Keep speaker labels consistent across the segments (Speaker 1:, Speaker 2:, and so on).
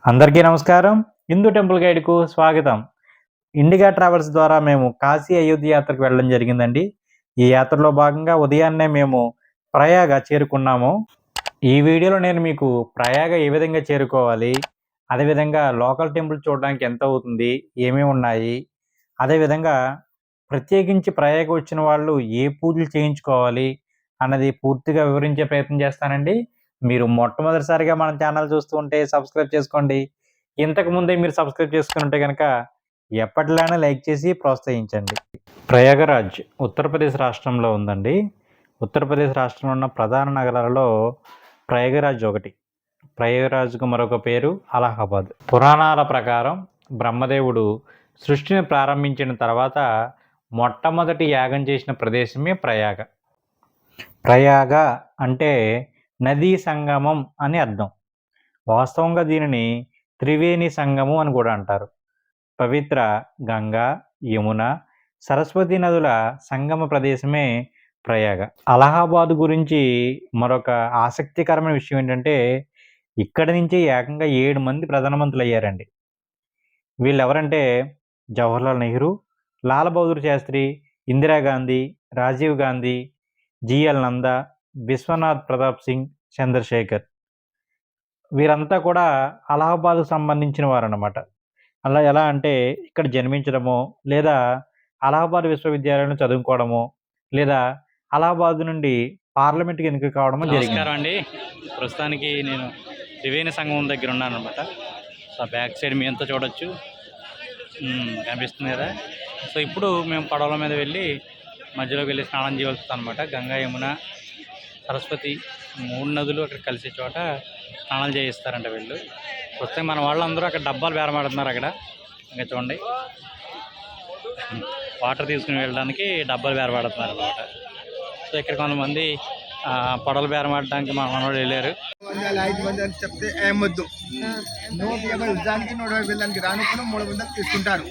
Speaker 1: అందరికీ నమస్కారం. హిందూ టెంపుల్ గైడ్‌కు స్వాగతం. ఇండిగా ట్రావెల్స్ ద్వారా మేము కాశీ, అయోధ్య యాత్రకు వెళ్ళడం జరిగిందండి. ఈ యాత్రలో భాగంగా ఉదయాన్నే మేము ప్రయాగ చేరుకున్నాము. ఈ వీడియోలో నేను మీకు ప్రయాగ ఏ విధంగా చేరుకోవాలి, అదేవిధంగా లోకల్ టెంపుల్ చూడడానికి ఎంత అవుతుంది, ఏమేమి ఉన్నాయి, అదేవిధంగా ప్రత్యేకించి ప్రయాగ వచ్చిన వాళ్ళు ఏ పూజలు చేయించుకోవాలి అన్నది పూర్తిగా వివరించే ప్రయత్నం చేస్తానండి. మీరు మొట్టమొదటిసారిగా మన ఛానల్ చూస్తూ ఉంటే సబ్స్క్రైబ్ చేసుకోండి. ఇంతకు ముందే మీరు సబ్స్క్రైబ్ చేసుకొని ఉంటే గనక ఎప్పటిలానే లైక్ చేసి ప్రోత్సహించండి. ప్రయాగరాజ్ ఉత్తరప్రదేశ్ రాష్ట్రంలో ఉందండి. ఉత్తరప్రదేశ్ రాష్ట్రంలో ఉన్న ప్రధాన నగరాలలో ప్రయాగరాజ్ ఒకటి. ప్రయాగరాజ్‌కు మరొక పేరు అలహాబాద్. పురాణాల ప్రకారం బ్రహ్మదేవుడు సృష్టిని ప్రారంభించిన తర్వాత మొట్టమొదటి యాగం చేసిన ప్రదేశమే ప్రయాగ. ప్రయాగ అంటే నదీ సంగమం అని అర్థం. వాస్తవంగా దీనిని త్రివేణి సంగమం అని కూడా అంటారు. పవిత్ర గంగా, యమున, సరస్వతి నదుల సంగమ ప్రదేశమే ప్రయాగ. అలహాబాద్ గురించి మరొక ఆసక్తికరమైన విషయం ఏంటంటే, ఇక్కడి నుంచే ఏకంగా 7 మంది ప్రధానమంత్రులు అయ్యారండి. వీళ్ళెవరంటే జవహర్లాల్ నెహ్రూ, లాల్ బహదూర్ శాస్త్రి, ఇందిరాగాంధీ, రాజీవ్ గాంధీ, జిఎల్ నందా, విశ్వనాథ్ ప్రతాప్ సింగ్, చంద్రశేఖర్. వీరంతా కూడా అలహాబాద్‌కు సంబంధించిన వారన్నమాట. అలా ఎలా అంటే ఇక్కడ జన్మించడమో, లేదా అలహాబాద్ విశ్వవిద్యాలయంలో చదువుకోవడమో, లేదా అలహాబాద్ నుండి పార్లమెంట్‌కి ఎన్నిక కావడమో జరిగింది. నమస్కారం అండి. ప్రస్తుతానికి నేను త్రివేణి సంగమం దగ్గర ఉన్నానన్నమాట. సో బ్యాక్ సైడ్ మీ అంతా చూడొచ్చు. కనిపిస్తుంది కదా. సో ఇప్పుడు మేము పడవల మీద వెళ్ళి మధ్యలోకి వెళ్ళి స్నానం చేయవలసి అనమాట. గంగా, యమున, సరస్వతి 3 నదులు అక్కడ కలిసే చోట స్నానాలు చేయిస్తారంట వీళ్ళు. ప్రస్తుతం మన వాళ్ళందరూ అక్కడ డబ్బాలు బేరమాడుతున్నారు అక్కడ. ఇంకా చూడండి, వాటర్ తీసుకుని వెళ్ళడానికి డబ్బాలు బేరమాడుతున్నారు అనమాట. సో ఇక్కడ కొంతమంది పడవలు బేరమాడడానికి మా మనోడు వెళ్ళారు.
Speaker 2: చెప్తే ఏమొద్దు, నూట 50 రానుకుని 300 తీసుకుంటారు.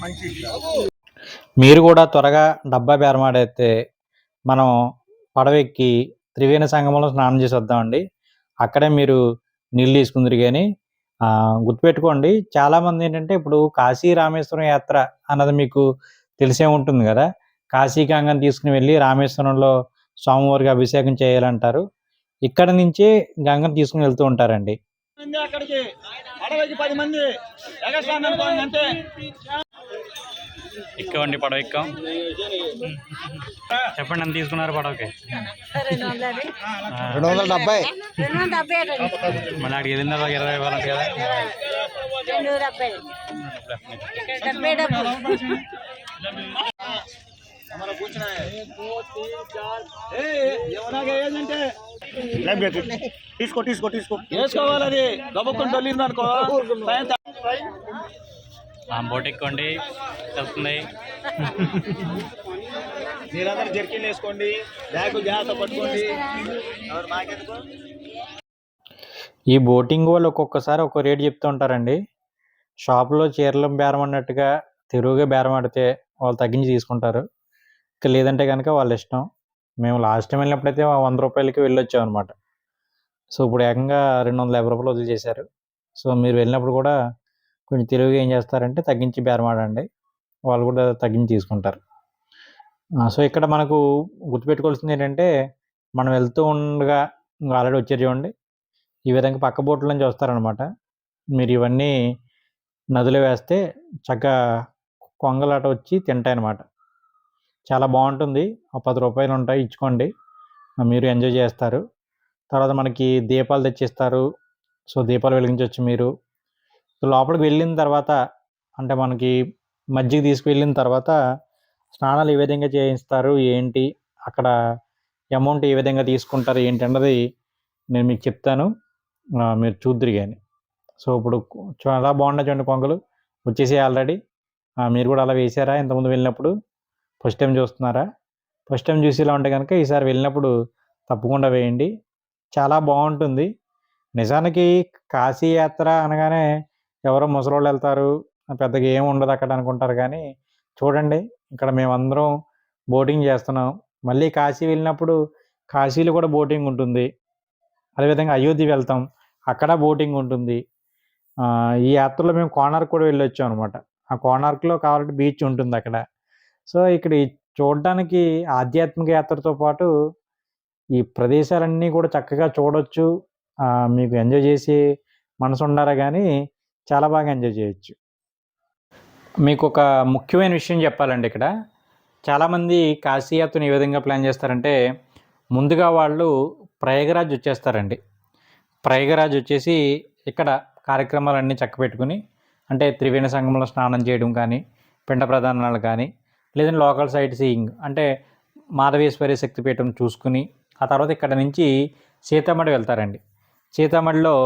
Speaker 2: మంచి.
Speaker 1: మీరు కూడా త్వరగా డబ్బా బేరమాడైతే మనం పడవెక్కి త్రివేణి సంగమంలో స్నానం చేసి వద్దామండి. అక్కడే మీరు నీళ్ళు తీసుకుందరు. కానీ గుర్తుపెట్టుకోండి, చాలామంది ఏంటంటే ఇప్పుడు కాశీ రామేశ్వరం యాత్ర అన్నది మీకు తెలిసే ఉంటుంది కదా. కాశీ గంగను తీసుకుని వెళ్ళి రామేశ్వరంలో స్వామివారికి అభిషేకం చేయాలంటారు. ఇక్కడ నుంచే గంగను తీసుకుని వెళ్తూ ఉంటారండి. ఎక్కండి, పడవ ఎక్కాం. చెప్పండి, ఎంత తీసుకున్నారు పడవకి?
Speaker 2: 270.
Speaker 1: మళ్ళీ అక్కడికి వెళ్ళిన తర్వాత 20 ఇవ్వాలంటే కదా.
Speaker 2: తీసుకో వేసుకోవాలి.
Speaker 1: బోట్ ఎక్కండి, వస్తుంది.
Speaker 2: మీరందరూ జర్కిన్ వేసుకోండి, బ్యాగులు జాగ్రత్త పట్టుకోండి.
Speaker 1: ఈ బోటింగ్ వాళ్ళు ఒక్కొక్కసారి ఒక్కో రేటు చెప్తూ ఉంటారండి. షాపులో చీరలు బేరం అన్నట్టుగా తిరుగుగా బేరం ఆడితే వాళ్ళు తగ్గించి తీసుకుంటారు. ఇక లేదంటే కనుక వాళ్ళ ఇష్టం. మేము లాస్ట్ టైం వెళ్ళినప్పుడైతే 100 రూపాయలకి వెళ్ళొచ్చాం అనమాట. సో ఇప్పుడు ఏకంగా 250 రూపాయలు వదిలి చేశారు. సో మీరు వెళ్ళినప్పుడు కూడా కొంచెం తిరుగుగా ఏం చేస్తారంటే తగ్గించి బేరం ఆడండి, వాళ్ళు కూడా తగ్గించి తీసుకుంటారు. సో ఇక్కడ మనకు గుర్తుపెట్టుకోవాల్సింది ఏంటంటే, మనం వెళ్తూ ఉండగా ఆల్రెడీ వచ్చారు చూడండి, ఈ విధంగా పక్క బోట్ల నుంచి వస్తారనమాట. మీరు ఇవన్నీ నదిలో వేస్తే చక్కగా కొంగలాట వచ్చి తింటాయన్నమాట. చాలా బాగుంటుంది. 10 రూపాయలు ఉంటాయి, ఇచ్చుకోండి, మీరు ఎంజాయ్ చేస్తారు. తర్వాత మనకి దీపాలు తెచ్చిస్తారు. సో దీపాలు వెలిగించవచ్చు మీరు. లోపలికి వెళ్ళిన తర్వాత అంటే మనకి మజ్జిగ తీసుకువెళ్ళిన తర్వాత స్నానాలు ఏ విధంగా చేయిస్తారు ఏంటి, అక్కడ అమౌంట్ ఏ విధంగా తీసుకుంటారు ఏంటి అన్నది నేను మీకు చెప్తాను, మీరు చూద్దురు కానీ. సో ఇప్పుడు చాలా బాగున్నాయి చూడండి, కొంగలు వచ్చేసి ఆల్రెడీ. మీరు కూడా అలా వేసారా ఇంతకుముందు వెళ్ళినప్పుడు? ఫస్ట్ టైం చూస్తున్నారా? ఫస్ట్ టైం చూసేలా ఉంటే కనుక ఈసారి వెళ్ళినప్పుడు తప్పకుండా వేయండి, చాలా బాగుంటుంది. నిజానికి కాశీ యాత్ర అనగానే ఎవరో ముసలోళ్ళు వెళ్తారు, పెద్దగా ఏమి ఉండదు అక్కడ అనుకుంటారు. కానీ చూడండి, ఇక్కడ మేమందరం బోటింగ్ చేస్తున్నాం. మళ్ళీ కాశీ వెళ్ళినప్పుడు కాశీలో కూడా బోటింగ్ ఉంటుంది. అదేవిధంగా అయోధ్య వెళ్తాం, అక్కడ బోటింగ్ ఉంటుంది. ఈ యాత్రలో మేము కోణార్క్ కూడా వెళ్ళొచ్చాం అనమాట. ఆ కోణార్క్‌లో కావాలంటే బీచ్ ఉంటుందక్కడ. సో, ఇక్కడ ఈ చూడడానికి ఆధ్యాత్మిక యాత్రతో పాటు ఈ ప్రదేశాలన్నీ కూడా చక్కగా చూడొచ్చు. మీకు ఎంజాయ్ చేసే మనసుండాలే గానీ చాలా బాగా ఎంజాయ్ చేయొచ్చు. మీకొక ముఖ్యమైన విషయం చెప్పాలండి ఇక్కడ. చాలామంది కాశీ యాత్రను ఏ విధంగా ప్లాన్ చేస్తారంటే, ముందుగా వాళ్ళు ప్రయాగరాజ్ వచ్చేస్తారండి. ప్రయాగరాజ్ వచ్చేసి ఇక్కడ కార్యక్రమాలన్నీ చక్కబెట్టుకొని, అంటే త్రివేణి సంగమంలో స్నానం చేయడం కానీ, పిండ ప్రదానాలు కానీ, లేదంటే లోకల్ సైట్ సీయింగ్ అంటే మాధవేశ్వరి శక్తిపీఠం చూసుకుని, ఆ తర్వాత ఇక్కడ నుంచి సీతామఢి వెళ్తారండి. సీతామఢిలో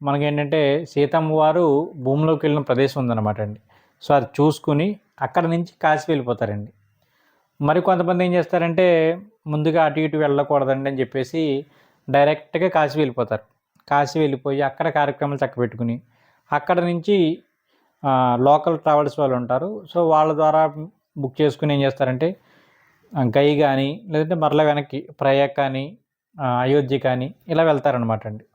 Speaker 1: మనకేంటంటే సీతమ్మ వారు భూమిలోకి వెళ్ళిన ప్రదేశం ఉందన్నమాట అండి. సో, అది చూసుకుని అక్కడ నుంచి కాశీ వెళ్ళిపోతారండి. మరి కొంతమంది ఏం చేస్తారంటే, ముందుగా అటు ఇటు వెళ్ళకూడదండి అని చెప్పేసి డైరెక్ట్‌గా కాశీ వెళ్ళిపోతారు. కాశీ వెళ్ళిపోయి అక్కడ కార్యక్రమాలు చక్కబెట్టుకుని, అక్కడ నుంచి లోకల్ ట్రావెల్స్ వాళ్ళు ఉంటారు. సో, వాళ్ళ ద్వారా బుక్ చేసుకొని ఏం చేస్తారంటే గయి కానీ, లేదంటే మరలా వెనక్కి ప్రయాగ్ కానీ, అయోధ్య కానీ ఇలా వెళ్తారనమాట అండి.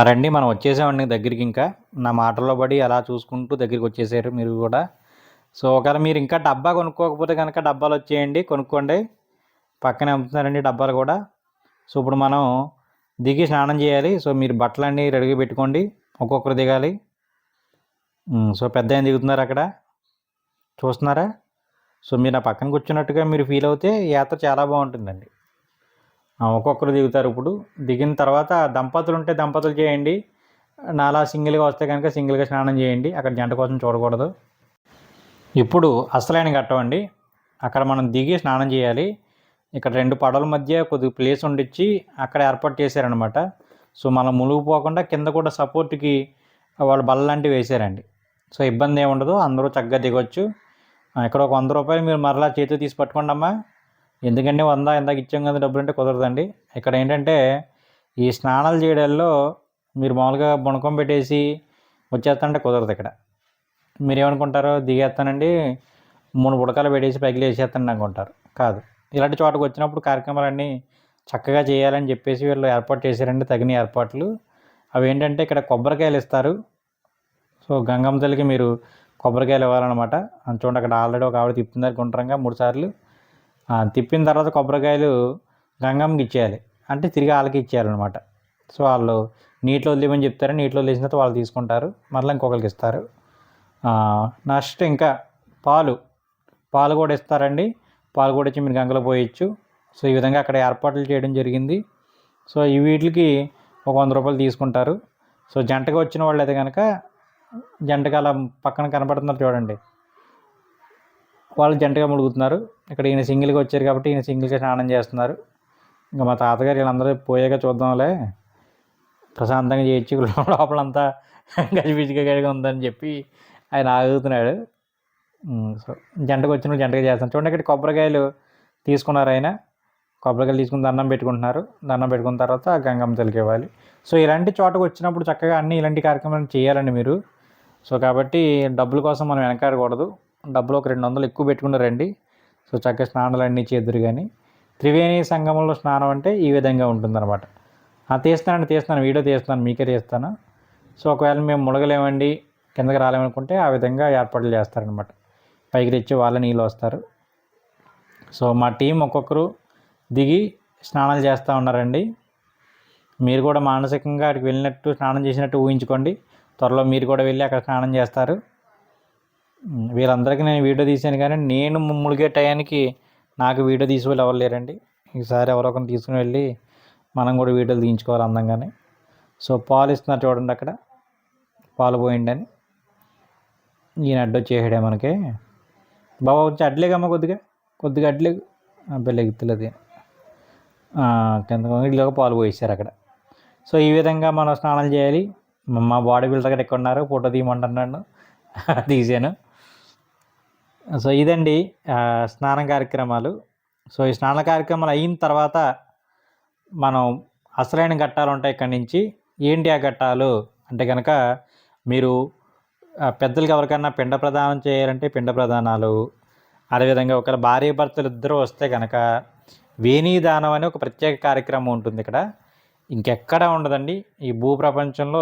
Speaker 1: రండి మనం వచ్చేసామండి దగ్గరికి ఇంకా. నా మాటల్లో పడి అలా చూసుకుంటూ దగ్గరికి వచ్చేసారు మీరు కూడా. సో, ఒకవేళ మీరు ఇంకా డబ్బా కొనుక్కోకపోతే కనుక డబ్బాలు వచ్చేయండి, కొనుక్కోండి. పక్కనే అమ్ముతున్నారండి డబ్బాలు కూడా. సో, ఇప్పుడు మనం దిగి స్నానం చేయాలి. సో, మీరు బట్టలన్నీ రెడీగా పెట్టుకోండి. ఒక్కొక్కరు దిగాలి. సో, పెద్దాయన దిగుతున్నారు అక్కడ. చూస్తున్నారా? సో, మీరు నా పక్కన కూర్చున్నట్టుగా మీరు ఫీల్ అవుతే యాత్ర చాలా బాగుంటుందండి. ఒక్కొక్కరు దిగుతారు ఇప్పుడు. దిగిన తర్వాత దంపతులు ఉంటే దంపతులు చేయండి. నాలా సింగిల్గా వస్తే కనుక సింగిల్గా స్నానం చేయండి. అక్కడ జంట కోసం చూడకూడదు. ఇప్పుడు అసలైన ఘట్టం అండి. అక్కడ మనం దిగి స్నానం చేయాలి. ఇక్కడ 2 పడవల మధ్య కొద్దిగా ప్లేస్ ఉండిచ్చి అక్కడ ఏర్పాటు చేశారనమాట. సో, మనం మునిగిపోకుండా కింద కూడా సపోర్ట్‌కి వాళ్ళు బల్ల లాంటివి వేశారండి. సో, ఇబ్బంది ఏమి ఉండదు. అందరూ చక్కగా దిగొచ్చు. ఇక్కడ ఒక ₹100 మీరు మరలా చేతితో తీసి పట్టుకోండమ్మా. ఎందుకంటే 100 ఇందాక ఇచ్చాం కదా డబ్బులంటే కుదరదండి. ఇక్కడ ఏంటంటే ఈ స్నానాలు చేయడాల్లో మీరు మామూలుగా బుణకం పెట్టేసి వచ్చేస్తానంటే కుదరదు ఇక్కడ. మీరేమనుకుంటారు, దిగేస్తానండి 3 బుడకాలు పెట్టేసి పైకి లేచేస్తానండి అనుకుంటారు. కాదు. ఇలాంటి చోటకు వచ్చినప్పుడు కార్యక్రమాలన్నీ చక్కగా చేయాలని చెప్పేసి వీళ్ళు ఏర్పాటు చేశారండి తగిన ఏర్పాట్లు. అవేంటంటే ఇక్కడ కొబ్బరికాయలు ఇస్తారు. సో, గంగమ్మ తల్లికి మీరు కొబ్బరికాయలు ఇవ్వాలన్నమాట. చూడండి అక్కడ ఆల్రెడీ ఒక ఆవిడ తిప్పుతున్నారు గుండ్రంగా 3 సార్లు. తిప్పిన తర్వాత కొబ్బరికాయలు గంగమ్మకి ఇచ్చేయాలి. అంటే తిరిగి వాళ్ళకి ఇచ్చేయాలన్నమాట. సో, వాళ్ళు నీటిలో వదిలేయమని చెప్తారు. నీటిలో వదిలేసిన తర్వాత వాళ్ళు తీసుకుంటారు. మరలా ఇంకొకరికి ఇస్తారు. నెక్స్ట్ ఇంకా పాలు కూడా ఇస్తారండి. పాలు కూడా ఇచ్చి మీరు గంగలో పోయొచ్చు. సో, ఈ విధంగా అక్కడ ఏర్పాట్లు చేయడం జరిగింది. సో, ఈ వీటికి ఒక ₹100 తీసుకుంటారు. సో, జంటగా వచ్చిన వాళ్ళు అయితే కనుక జంటగా అలా పక్కన కనపడుతున్నారు చూడండి, వాళ్ళు జంటగా మునుగుతున్నారు. ఇక్కడ ఈయన సింగిల్గా వచ్చారు కాబట్టి ఈయన సింగిల్గా స్నానం చేస్తున్నారు. ఇంకా మా తాతగారు వీళ్ళందరూ పోయాక చూద్దాంలే, ప్రశాంతంగా చేయొచ్చు, లోపలంతా గజిబిజిగా ఉందని చెప్పి ఆయన ఆగుతున్నాడు. సో, జంటకు వచ్చిన జంటగా చేస్తాను. చూడండి ఇక్కడ కొబ్బరికాయలు తీసుకున్నారు ఆయన. కొబ్బరికాయలు తీసుకుని దండం పెట్టుకుంటున్నారు. దండం పెట్టుకున్న తర్వాత గంగమ్మ తల్లికి ఇవ్వాలి. సో, ఇలాంటి చోటకు వచ్చినప్పుడు చక్కగా అన్నీ ఇలాంటి కార్యక్రమాలు చేయాలండి మీరు. సో, కాబట్టి డబ్బుల కోసం మనం వెనకాడకూడదు. డబ్బులు ఒక 200 ఎక్కువ పెట్టుకున్నారండి. సో, చక్కగా స్నానాలు అన్నీ చేద్దురు కానీ. త్రివేణి సంగమంలో స్నానం అంటే ఈ విధంగా ఉంటుందన్నమాట. తీస్తాను వీడియో తీస్తాను, మీకే తీస్తాను. సో, ఒకవేళ మేము మునగలేమండి, కిందకి రాలేమనుకుంటే ఆ విధంగా ఏర్పాట్లు చేస్తారనమాట. పైకి తెచ్చి వాళ్ళ నీళ్ళు వస్తారు. సో, మా టీం ఒక్కొక్కరు దిగి స్నానాలు చేస్తూ ఉన్నారండి. మీరు కూడా మానసికంగా అక్కడికి వెళ్ళినట్టు స్నానం చేసినట్టు ఊహించుకోండి. త్వరలో మీరు కూడా వెళ్ళి అక్కడ స్నానం చేస్తారు. వీళ్ళందరికీ నేను వీడియో తీశాను కానీ నేను మునిగే టయానికి నాకు వీడియో తీసే వాళ్ళు ఎవరు లేరండి. ఈసారి ఎవరో ఒకరిని తీసుకుని వెళ్ళి మనం కూడా వీడియోలు తీయించుకోవాలి అందంగానే. సో, పాలు ఇస్తున్నారు చూడండి అక్కడ, పాలు పోయిండి అని. ఈయన అడ్డొచ్చేసాడే మనకి. బాబా వచ్చి అడ్లేగమ్మ కొద్దిగా అడ్లేగు. బెల్లెగుతులేదు కింద ఇళ్ళగా పాలు పోయిస్తారు అక్కడ. సో, ఈ విధంగా మనం స్నానాలు చేయాలి. మా బాడీ బిల్డర్ గారు ఎక్కడ ఉన్నారు, ఫోటో తీయమంటున్నాను, తీసాను. సో, ఇదండి స్నానం కార్యక్రమాలు. సో, ఈ స్నాన కార్యక్రమాలు అయిన తర్వాత మనం అసలైన ఘట్టాలు ఉంటాయి ఇక్కడి నుంచి. ఏంటి ఆ ఘట్టాలు అంటే కనుక, మీరు పెద్దలకి ఎవరికైనా పిండ ప్రదానం చేయాలంటే పిండ ప్రదానాలు, అదేవిధంగా ఒకవేళ భార్య భర్తలు ఇద్దరు వస్తే కనుక వేణీదానం అనే ఒక ప్రత్యేక కార్యక్రమం ఉంటుంది ఇక్కడ. ఇంకెక్కడా ఉండదండి. ఈ భూప్రపంచంలో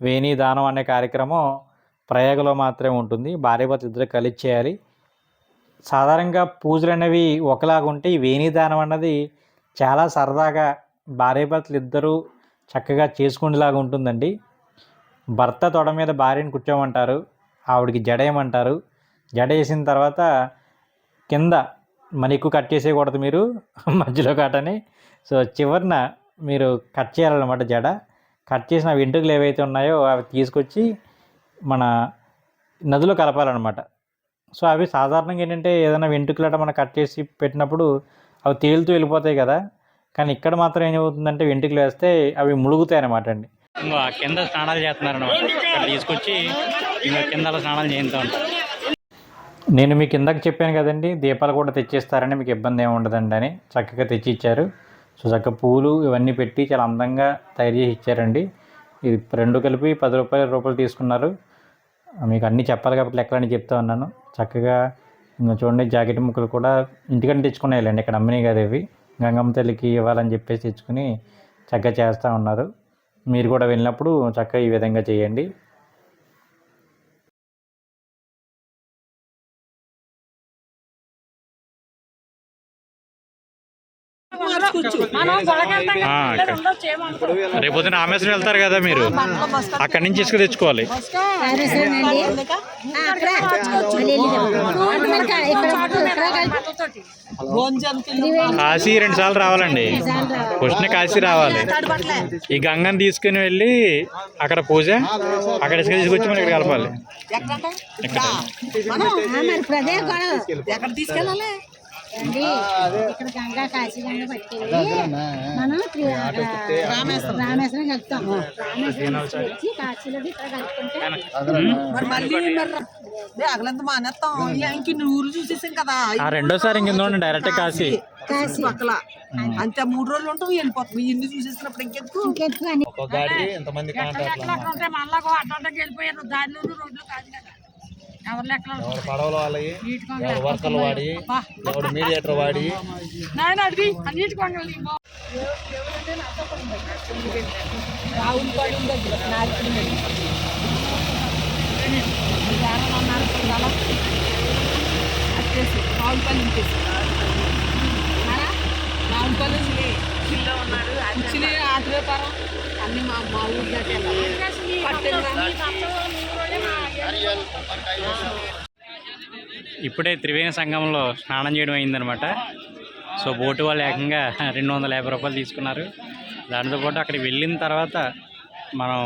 Speaker 1: వేణీదానం అనే కార్యక్రమం ప్రయాగలో మాత్రమే ఉంటుంది. భార్యాభర్తలు ఇద్దరు కలిసి చేయాలి. సాధారణంగా పూజలు అనేవి ఒకలాగా ఉంటే ఈ వేణీదానం అన్నది చాలా సరదాగా భార్యాభర్తలు ఇద్దరూ చక్కగా చేసుకునేలాగా ఉంటుందండి. భర్త తొడ మీద భార్యను కూర్చోమంటారు, ఆవిడకి జడేయమంటారు. జడ వేసిన తర్వాత కింద మరి ఎక్కువ కట్ చేసేయకూడదు మీరు మధ్యలో కట్టని. సో చివరిన మీరు కట్ చేయాలన్నమాట జడ. కట్ చేసిన వెంట్రుకలు ఏవైతే ఉన్నాయో అవి తీసుకొచ్చి మన నదిలో కలపాలన్నమాట. సో అవి సాధారణంగా ఏంటంటే ఏదైనా వెంట్రుకలట మనం కట్ చేసి పెట్టినప్పుడు అవి తేలుతూ వెళ్ళిపోతాయి కదా, కానీ ఇక్కడ మాత్రం ఏమవుతుందంటే వెంట్రుకలు వేస్తే అవి ముಳುగుతాయి అన్నమాట అండి. ఇంకా కింద స్నానాలు చేస్తున్నారు అనమాట. ఇక్కడ తీసుకొచ్చి ఇంకా కింద స్నానాలు చేస్తూ ఉంటారు. నేను మీకు ఇందాక చెప్పాను కదండి, దీపాలు కూడా తెచ్చిస్తారని, మీకు ఇబ్బంది ఏమి ఉండదండి అని. చక్కగా తెచ్చి ఇచ్చారు. సో చక్కగా పూలు ఇవన్నీ పెట్టి చాలా అందంగా తయారు చేసి ఇచ్చారండి. ఇది రెండు కలిపి 10 రూపాయలు తీసుకున్నారు. మీకు అన్నీ చెప్పాలి కాబట్టి లెక్కలన్నీ చెప్తా ఉన్నాను. చక్కగా ఇంకా చూడండి, జాకెట్ ముక్కలు కూడా ఇంటికని తెచ్చుకున్నాయిలేండి, ఇక్కడ అమ్మినాయి కదా ఇవి. గంగమ్మ తల్లికి ఇవ్వాలని చెప్పేసి తెచ్చుకుని చక్కగా చేస్తూ ఉన్నారు. మీరు కూడా వెళ్ళినప్పుడు చక్కగా ఈ విధంగా చేయండి. రేపొద్దున రామేశ్వరం వెళ్తారు కదా మీరు, అక్కడి నుంచి ఇసుక తెచ్చుకోవాలి. కాశీ 2 సార్లు రావాలండి. ఫస్ట్ కాశీ రావాలి, ఈ గంగని తీసుకుని వెళ్ళి అక్కడ పూజ, అక్కడ ఇసుక తీసుకొచ్చి మనం ఇక్కడ కలపాలి.
Speaker 3: ఇక్కడ గంగా కాశీ గంగ పట్టుకెళ్ళి మనం రామేశ్వరం కలుపుతాం. రామేశ్వరం వచ్చి కాశీలో ఇక్కడ కలుపుకుంటే
Speaker 4: ఊరు చూసేసాం కదా.
Speaker 1: రెండోసారి ఇంక డైరెక్ట్ కాశీ
Speaker 4: పక్కల అంతే 3 రోజులు ఉంటాం, వెళ్ళిపోతాం. ఇన్ని చూసేసినప్పుడు ఇంకెందుకు
Speaker 3: అని
Speaker 4: వెళ్ళిపోయారు. దారిలో రోడ్లు కాదు కదా, ఎవరు లెక్కలు
Speaker 2: పడవలు వాళ్ళవి, వర్కలు వాడి, ఎవరు మీడియేటర్ వాడి
Speaker 4: అడిగి అన్నిటి కొంగలు రావులపాడు దగ్గర రావులపల్లి రావులపల్లి చిల్లో ఉన్నాడు. అంచులే ఆత్రేపారం అన్ని మా ఊరు
Speaker 1: ఇప్పుడే త్రివేణి సంగమంలో స్నానం చేయడం అయిందనమాట. సో బోటు వాళ్ళు ఏకంగా 250 రూపాయలు తీసుకున్నారు. దాంతోపాటు అక్కడికి వెళ్ళిన తర్వాత మనం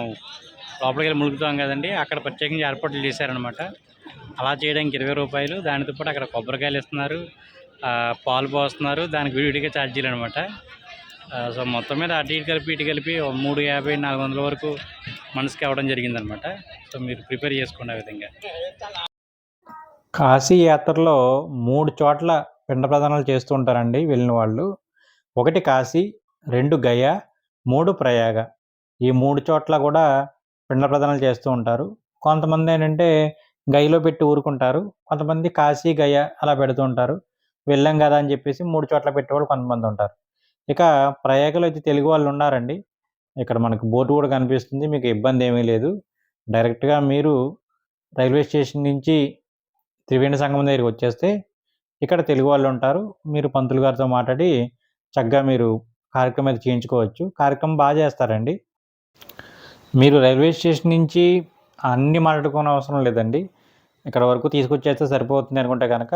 Speaker 1: లోపలికి వెళ్ళి ములుగుతాం కదండి, అక్కడ ప్రత్యేకంగా ఏర్పాట్లు చేశారనమాట. అలా చేయడానికి 20 రూపాయలు. దానితో పాటు అక్కడ కొబ్బరికాయలు ఇస్తున్నారు, పాలు పోస్తున్నారు, దానికి విడిగా ఛార్జీలు అనమాట. సో మొత్తం మీద అటు ఇటు కలిపి 350, 400 వరకు మనసుకి అవ్వడం జరిగిందనమాట. సో మీరు ప్రిపేర్ చేసుకోండి ఆ విధంగా. కాశీ యాత్రలో 3 చోట్ల పిండ ప్రదానాలు చేస్తూ ఉంటారండి వెళ్ళిన వాళ్ళు. 1 కాశీ, 2 గయా, 3 ప్రయాగ. ఈ 3 చోట్ల కూడా పిండ ప్రదానాలు చేస్తూ ఉంటారు. కొంతమంది ఏంటంటే గయలో పెట్టి ఊరుకుంటారు, కొంతమంది కాశీ గయ అలా పెడుతూ ఉంటారు. వెళ్ళాం కదా అని చెప్పేసి 3 చోట్ల పెట్టేవాళ్ళు కొంతమంది ఉంటారు. ఇక ప్రయాగలో అయితే తెలుగు వాళ్ళు ఉన్నారండి. ఇక్కడ మనకు బోటు కూడా కనిపిస్తుంది, మీకు ఇబ్బంది ఏమీ లేదు. డైరెక్ట్గా మీరు రైల్వే స్టేషన్ నుంచి త్రివేణి సంగమం దగ్గరికి వచ్చేస్తే ఇక్కడ తెలుగు వాళ్ళు ఉంటారు. మీరు పంతులు గారితో మాట్లాడి చక్కగా మీరు కార్యక్రమం అయితే చేయించుకోవచ్చు. కార్యక్రమం బాగా చేస్తారండి. మీరు రైల్వే స్టేషన్ నుంచి అన్నీ మాట్లాడుకోని అవసరం లేదండి, ఇక్కడ వరకు తీసుకొచ్చేస్తే సరిపోతుంది అనుకుంటే కనుక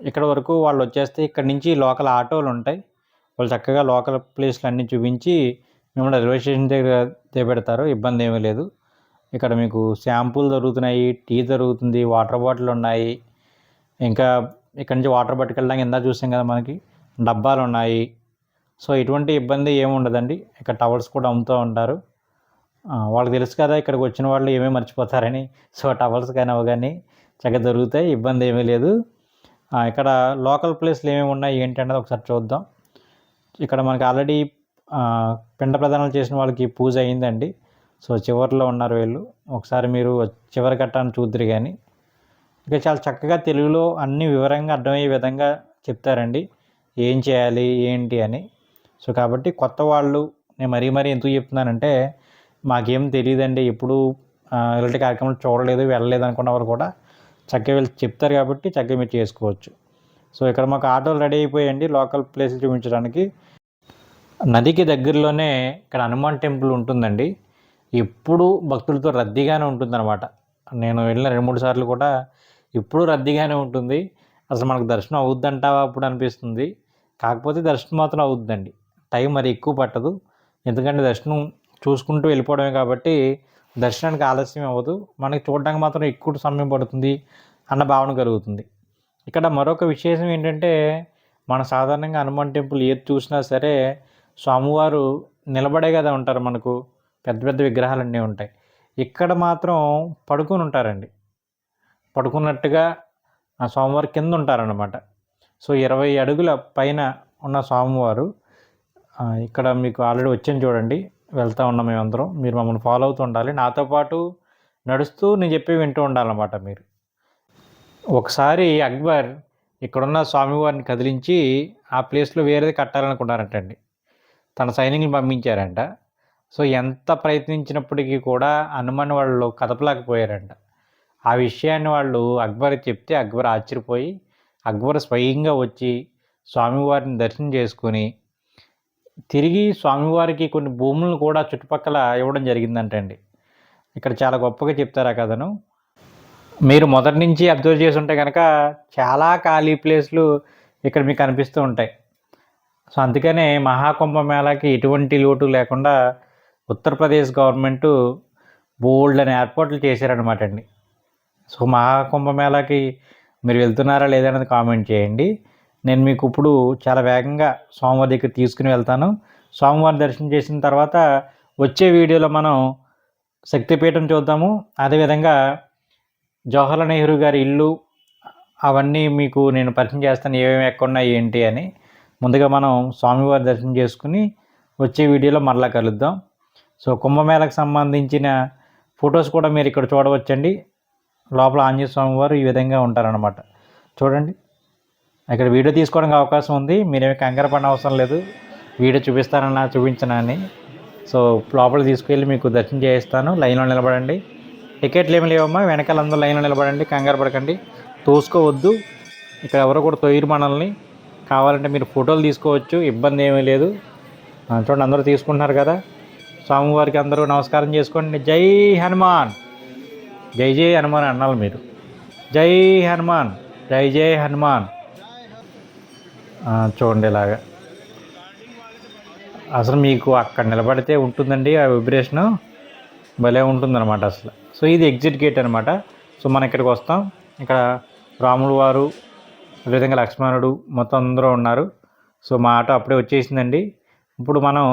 Speaker 1: ఇక్కడ వరకు వాళ్ళు వచ్చేస్తే ఇక్కడ నుంచి లోకల్ ఆటోలు ఉంటాయి, వాళ్ళు చక్కగా లోకల్ ప్లేస్లు అన్నీ చూపించి మిమ్మల్ని రైల్వే స్టేషన్ దగ్గర దిగబెడతారు. ఇబ్బంది ఏమీ లేదు. ఇక్కడ మీకు షాంపూలు దొరుకుతున్నాయి, టీ దొరుకుతుంది, వాటర్ బాటిల్ ఉన్నాయి. ఇంకా ఇక్కడ నుంచి వాటర్ పట్టుకెళ్ళడానికి ఇందా చూసాం కదా, మనకి డబ్బాలు ఉన్నాయి. సో ఎటువంటి ఇబ్బంది ఏమి ఉండదండి. ఇక్కడ టవల్స్ కూడా అమ్ముతూ ఉంటారు. వాళ్ళకి తెలుసు కదా ఇక్కడికి వచ్చిన వాళ్ళు ఏమేమి మర్చిపోతారని. సో టవల్స్ కానీ అవి కానీ చక్కగా దొరుకుతాయి, ఇబ్బంది ఏమీ లేదు. ఇక్కడ లోకల్ ప్లేస్లు ఏమేమి ఉన్నాయి ఏంటి అన్నది ఒకసారి చూద్దాం. ఇక్కడ మనకి ఆల్రెడీ పిండ ప్రదానాలు చేసిన వాళ్ళకి పూజ అయిందండి. సో చివరిలో ఉన్నారు వీళ్ళు. ఒకసారి మీరు చివరి ఘట్టాన్ని చూద్దరు. కానీ ఇక చాలా చక్కగా తెలుగులో అన్ని వివరంగా అర్థమయ్యే విధంగా చెప్తారండి, ఏం చేయాలి ఏంటి అని. సో కాబట్టి కొత్త వాళ్ళు నేను మరీ ఎందుకు చెప్తున్నానంటే మాకేం తెలియదండి, ఎప్పుడు ఇలాంటి కార్యక్రమాలు చూడలేదు, వెళ్ళలేదు అనుకున్న వాళ్ళు కూడా చక్కగా వీళ్ళు చెప్తారు కాబట్టి చక్కగా మీరు చేసుకోవచ్చు. సో ఇక్కడ మాకు ఆటోలు రెడీ అయిపోయాయండి లోకల్ ప్లేస్ చూపించడానికి. నదికి దగ్గరలోనే ఇక్కడ హనుమాన్ టెంపుల్ ఉంటుందండి. ఎప్పుడు భక్తులతో రద్దీగానే ఉంటుందన్నమాట. నేను వెళ్ళిన 2-3 సార్లు కూడా ఎప్పుడూ రద్దీగానే ఉంటుంది. అసలు మనకు దర్శనం అవుద్దంటావా అప్పుడు అనిపిస్తుంది. కాకపోతే దర్శనం మాత్రం అవుద్దండి. టైం మరి ఎక్కువ పట్టదు, ఎందుకంటే దర్శనం చూసుకుంటూ వెళ్ళిపోవడమే కాబట్టి దర్శనానికి ఆలస్యం అవ్వదు. మనకి చూడడానికి మాత్రం ఎక్కువ సమయం పడుతుంది అన్న భావన కలుగుతుంది. ఇక్కడ మరొక విశేషం ఏంటంటే, మన సాధారణంగా హనుమాన్ టెంపుల్ ఏది చూసినా సరే స్వామివారు నిలబడే కదా ఉంటారు, మనకు పెద్ద పెద్ద విగ్రహాలన్నీ ఉంటాయి. ఇక్కడ మాత్రం పడుకొని ఉంటారండి, పడుకున్నట్టుగా ఆ స్వామివారి కింద ఉంటారన్నమాట. సో 20 అడుగుల పైన ఉన్న స్వామివారు ఇక్కడ మీకు ఆల్రెడీ వచ్చాను చూడండి, వెళ్తూ ఉన్నాం మేమందరం. మీరు మమ్మల్ని ఫాలో అవుతూ ఉండాలి, నాతో పాటు నడుస్తూ నేను చెప్పి వింటూ ఉండాలన్నమాట మీరు. ఒకసారి అక్బర్ ఇక్కడున్న స్వామివారిని కదిలించి ఆ ప్లేస్లో వేరేది కట్టాలనుకున్నారంటండి. తన సైనికులు పంపించారంట. సో ఎంత ప్రయత్నించినప్పటికీ కూడా హనుమాన్ వాళ్ళు కదపలేకపోయారంట. ఆ విషయాన్ని వాళ్ళు అక్బర్కి చెప్తే అక్బర్ ఆశ్చర్యపోయి అక్బర్ స్వయంగా వచ్చి స్వామివారిని దర్శనం చేసుకొని తిరిగి స్వామివారికి కొన్ని భూములను కూడా చుట్టుపక్కల ఇవ్వడం జరిగిందంటండి. ఇక్కడ చాలా గొప్పగా చెప్తారు ఆ కథను. మీరు మొదటి నుంచి అబ్జర్వ్ చేసి ఉంటే కనుక చాలా ఖాళీ ప్లేస్లు ఇక్కడ మీకు కనిపిస్తూ ఉంటాయి. సో అందుకనే మహాకుంభమేళాకి ఎటువంటి లోటు లేకుండా ఉత్తరప్రదేశ్ గవర్నమెంటు బోల్డ్ అని ఏర్పాట్లు చేశారనమాట అండి. సో మహాకుంభమేళాకి మీరు వెళ్తున్నారా లేదనేది కామెంట్ చేయండి. నేను మీకు ఇప్పుడు చాలా వేగంగా స్వామివారి దగ్గర తీసుకుని వెళ్తాను. స్వామివారి దర్శనం చేసిన తర్వాత వచ్చే వీడియోలో మనం శక్తిపీఠం చూద్దాము. అదేవిధంగా జవహర్లాల్ నెహ్రూ గారి ఇల్లు అవన్నీ మీకు నేను పరిచయం చేస్తాను, ఏమేమి ఎక్కడున్నాయి ఏంటి అని. ముందుగా మనం స్వామివారి దర్శనం చేసుకుని వచ్చే వీడియోలో మరలా కలుద్దాం. సో కుంభమేళకు సంబంధించిన ఫొటోస్ కూడా మీరు ఇక్కడ చూడవచ్చండి. లోపల ఆంజనేయ స్వామి వారు ఈ విధంగా ఉంటారనమాట. చూడండి, ఇక్కడ వీడియో తీసుకోవడానికి అవకాశం ఉంది, మీరేమి కంగారు పడిన అవసరం లేదు. వీడియో చూపించనా అని. సో లోపల తీసుకెళ్ళి మీకు దర్శనం చేయిస్తాను. లైన్లో నిలబడండి. టికెట్లు ఏమి లేవమ్మా, వెనకాల అందరూ లైన్లో నిలబడండి, కంగారు పడకండి, తోసుకోవద్దు. ఇక్కడ ఎవరు కూడా తొయ్యరు మనల్ని. కావాలంటే మీరు ఫోటోలు తీసుకోవచ్చు, ఇబ్బంది ఏమీ లేదు. చూడండి అందరూ తీసుకుంటున్నారు కదా. స్వామివారికి అందరూ నమస్కారం చేసుకోండి. జై హనుమాన్, జై జై హనుమాన్ అన్నాలి మీరు. జై హనుమాన్, జై జై హనుమాన్. చూడండి ఇలాగా అసలు మీకు అక్కడ నిలబడితే ఉంటుందండి ఆ వైబ్రేషను, భలే ఉంటుందన్నమాట అసలు. సో ఇది ఎగ్జిట్ గేట్ అనమాట. సో మనం ఇక్కడికి వస్తాం. ఇక్కడ రాముడు వారు, అదేవిధంగా లక్ష్మణుడు మొత్తం అందరూ ఉన్నారు. సో మా ఆటో అప్పుడే వచ్చేసిందండి. ఇప్పుడు మనం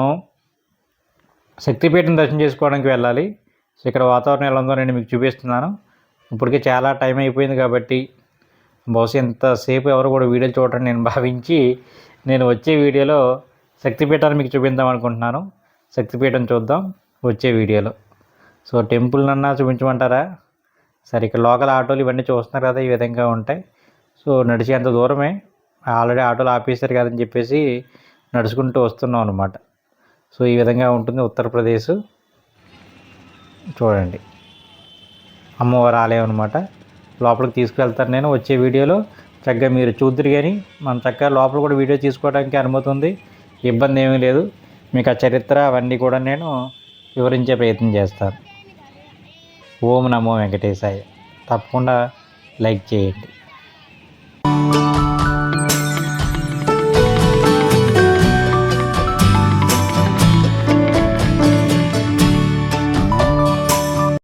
Speaker 1: శక్తిపీఠం దర్శనం చేసుకోవడానికి వెళ్ళాలి. సో ఇక్కడ వాతావరణం ఎలా ఉందో నేను మీకు చూపిస్తున్నాను. ఇప్పటికే చాలా టైం అయిపోయింది కాబట్టి బహుశా ఎంతసేపు ఎవరు కూడా వీడియోలు చూడటం నేను భావించి నేను వచ్చే వీడియోలో శక్తిపీఠాన్ని మీకు చూపిద్దాం అనుకుంటున్నాను. శక్తిపీఠం చూద్దాం వచ్చే వీడియోలో. సో టెంపుల్ నన్నా చూపించమంటారా? సరే, ఇక్కడ లోకల్ ఆటోలు ఇవన్నీ చూస్తున్నారు కదా, ఈ విధంగా ఉంటాయి. సో నడిచి అంత దూరమే, ఆల్రెడీ ఆటోలు ఆపేశారు కదని చెప్పేసి నడుచుకుంటూ వస్తున్నాం అనమాట. సో ఈ విధంగా ఉంటుంది ఉత్తరప్రదేశ్. చూడండి, అమ్మవారి ఆలయం అనమాట. లోపలికి తీసుకువెళ్తాను నేను వచ్చే వీడియోలో. చక్కగా మీరు చూద్దరు, కానీ మనం చక్కగా లోపల కూడా వీడియో తీసుకోవడానికి అనుమతి ఉంది, ఇబ్బంది ఏమీ లేదు. మీకు ఆ చరిత్ర అవన్నీ కూడా నేను వివరించే ప్రయత్నం చేస్తాను. ఓం నమో వెంకటేశాయ. తప్పకుండా లైక్ చేయండి.